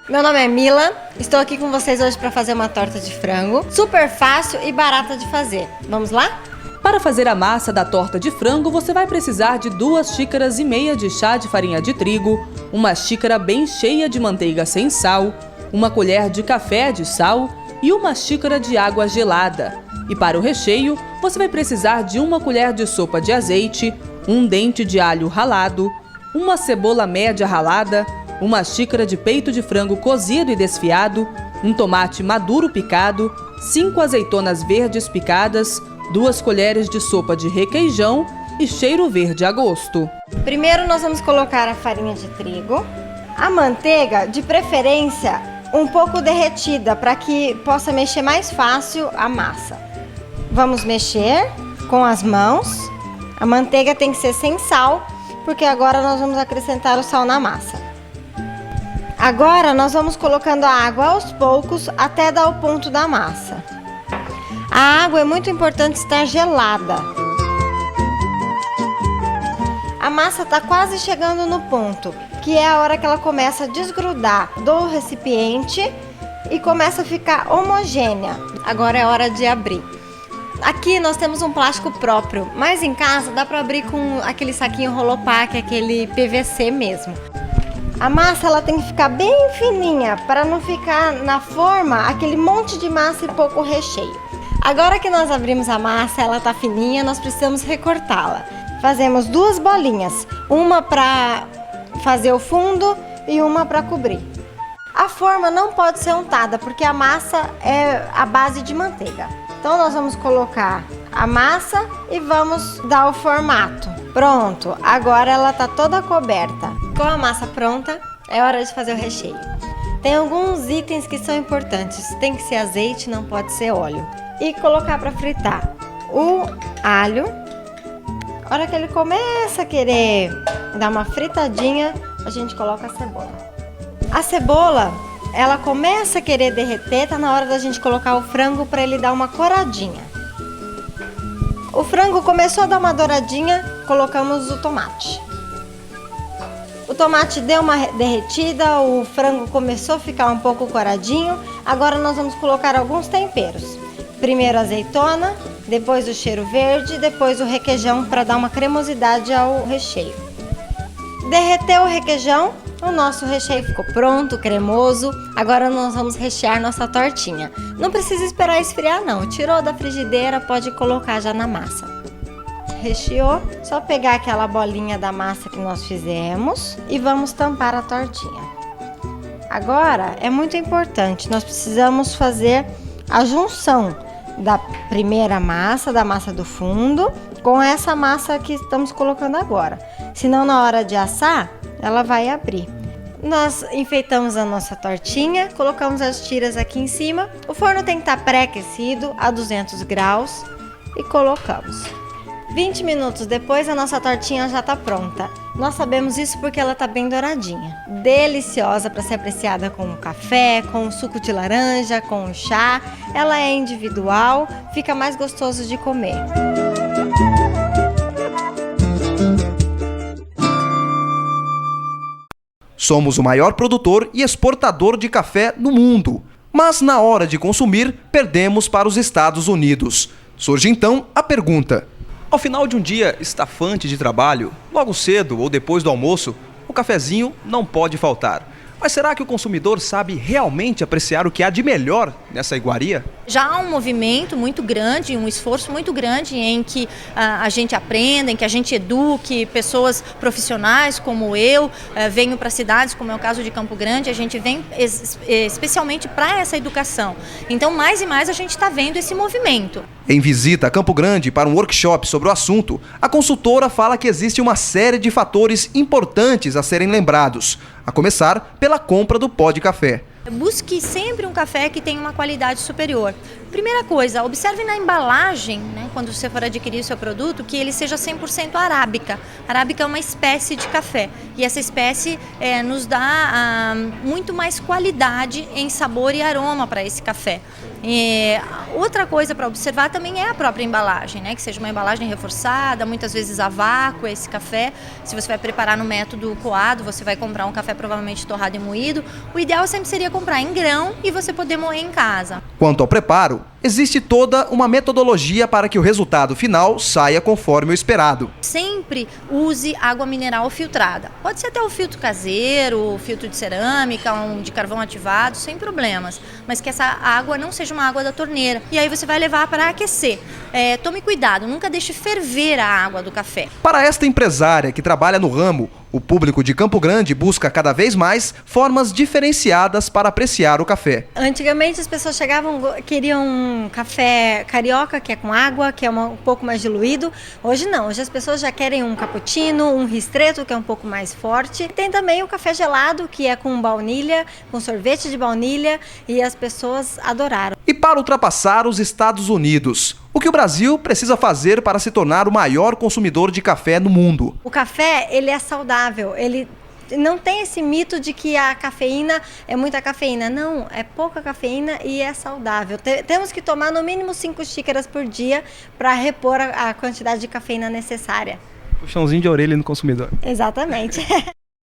Meu nome é Mila, estou aqui com vocês hoje para fazer uma torta de frango, super fácil e barata de fazer. Vamos lá? Para fazer a massa da torta de frango, você vai precisar de 2,5 xícaras de chá de farinha de trigo, 1 xícara bem cheia de manteiga sem sal, 1 colher de café de sal e 1 xícara de água gelada. E para o recheio, você vai precisar de 1 colher de sopa de azeite, 1 dente de alho ralado, 1 cebola média ralada, 1 xícara de peito de frango cozido e desfiado, 1 tomate maduro picado, 5 azeitonas verdes picadas, 2 colheres de sopa de requeijão e cheiro verde a gosto. Primeiro nós vamos colocar a farinha de trigo, a manteiga, de preferência um pouco derretida, para que possa mexer mais fácil a massa. Vamos mexer com as mãos. A manteiga tem que ser sem sal, porque agora nós vamos acrescentar o sal na massa. Agora nós vamos colocando a água aos poucos até dar o ponto da massa. A água é muito importante estar gelada. A massa está quase chegando no ponto, que é a hora que ela começa a desgrudar do recipiente e começa a ficar homogênea. Agora é hora de abrir. Aqui nós temos um plástico próprio, mas em casa dá para abrir com aquele saquinho Rolopac, aquele PVC mesmo. A massa ela tem que ficar bem fininha para não ficar na forma aquele monte de massa e pouco recheio. Agora que nós abrimos a massa, ela tá fininha, nós precisamos recortá-la. Fazemos 2 bolinhas, uma para fazer o fundo e uma para cobrir. A forma não pode ser untada, porque a massa é a base de manteiga. Então nós vamos colocar a massa e vamos dar o formato. Pronto, agora ela tá toda coberta. Com a massa pronta, é hora de fazer o recheio. Tem alguns itens que são importantes, tem que ser azeite, não pode ser óleo. E colocar para fritar o alho. A hora que ele começa a querer dar uma fritadinha, a gente coloca a cebola. A cebola, ela começa a querer derreter, tá na hora da gente colocar o frango para ele dar uma coradinha. O frango começou a dar uma douradinha, colocamos o tomate. O tomate deu uma derretida, o frango começou a ficar um pouco coradinho. Agora nós vamos colocar alguns temperos. Primeiro a azeitona, depois o cheiro verde, depois o requeijão para dar uma cremosidade ao recheio. Derreteu o requeijão, o nosso recheio ficou pronto, cremoso. Agora nós vamos rechear nossa tortinha. Não precisa esperar esfriar não, tirou da frigideira, pode colocar já na massa. Recheou, só pegar aquela bolinha da massa que nós fizemos e vamos tampar a tortinha. Agora é muito importante, nós precisamos fazer a junção da primeira massa, da massa do fundo, com essa massa que estamos colocando agora. Senão na hora de assar, ela vai abrir. Nós enfeitamos a nossa tortinha, colocamos as tiras aqui em cima. O forno tem que estar pré-aquecido a 200 graus e colocamos. 20 minutos depois a nossa tortinha já está pronta. Nós sabemos isso porque ela está bem douradinha. Deliciosa para ser apreciada com o café, com o suco de laranja, com o chá. Ela é individual, fica mais gostoso de comer. Somos o maior produtor e exportador de café no mundo. Mas na hora de consumir, perdemos para os Estados Unidos. Surge então a pergunta: ao final de um dia estafante de trabalho, logo cedo ou depois do almoço, o cafezinho não pode faltar. Mas será que o consumidor sabe realmente apreciar o que há de melhor nessa iguaria? Já há um movimento muito grande, um esforço muito grande em que a gente aprenda, em que a gente eduque pessoas profissionais como eu, venho para cidades, como é o caso de Campo Grande, a gente vem especialmente para essa educação. Então, mais e mais a gente está vendo esse movimento. Em visita a Campo Grande para um workshop sobre o assunto, a consultora fala que existe uma série de fatores importantes a serem lembrados, a começar pela compra do pó de café. Busque sempre um café que tenha uma qualidade superior. Primeira coisa, observe na embalagem, né, quando você for adquirir o seu produto, que ele seja 100% arábica. Arábica é uma espécie de café e essa espécie nos dá muito mais qualidade em sabor e aroma para esse café. Outra coisa para observar também é a própria embalagem, né? Que seja uma embalagem reforçada, muitas vezes a vácuo esse café. Se você vai preparar no método coado, você vai comprar um café provavelmente torrado e moído. O ideal sempre seria comprar em grão e você poder moer em casa. Quanto ao preparo, existe toda uma metodologia para que o resultado final saia conforme o esperado. Sempre use água mineral filtrada. Pode ser até o filtro caseiro, filtro de cerâmica, de carvão ativado, sem problemas. Mas que essa água não seja uma água da torneira. E aí você vai levar para aquecer. Tome cuidado, nunca deixe ferver a água do café. Para esta empresária que trabalha no ramo, o público de Campo Grande busca cada vez mais formas diferenciadas para apreciar o café. Antigamente as pessoas chegavam, queriam um café carioca, que é com água, que é um pouco mais diluído. Hoje não, hoje as pessoas já querem um cappuccino, um ristretto, que é um pouco mais forte. Tem também o café gelado, que é com baunilha, com sorvete de baunilha, e as pessoas adoraram. E para ultrapassar os Estados Unidos, o que o Brasil precisa fazer para se tornar o maior consumidor de café no mundo? O café, ele é saudável, ele não tem esse mito de que a cafeína é muita cafeína. Não, é pouca cafeína e é saudável. Temos que tomar no mínimo 5 xícaras por dia para repor a quantidade de cafeína necessária. Puxãozinho de orelha no consumidor. Exatamente.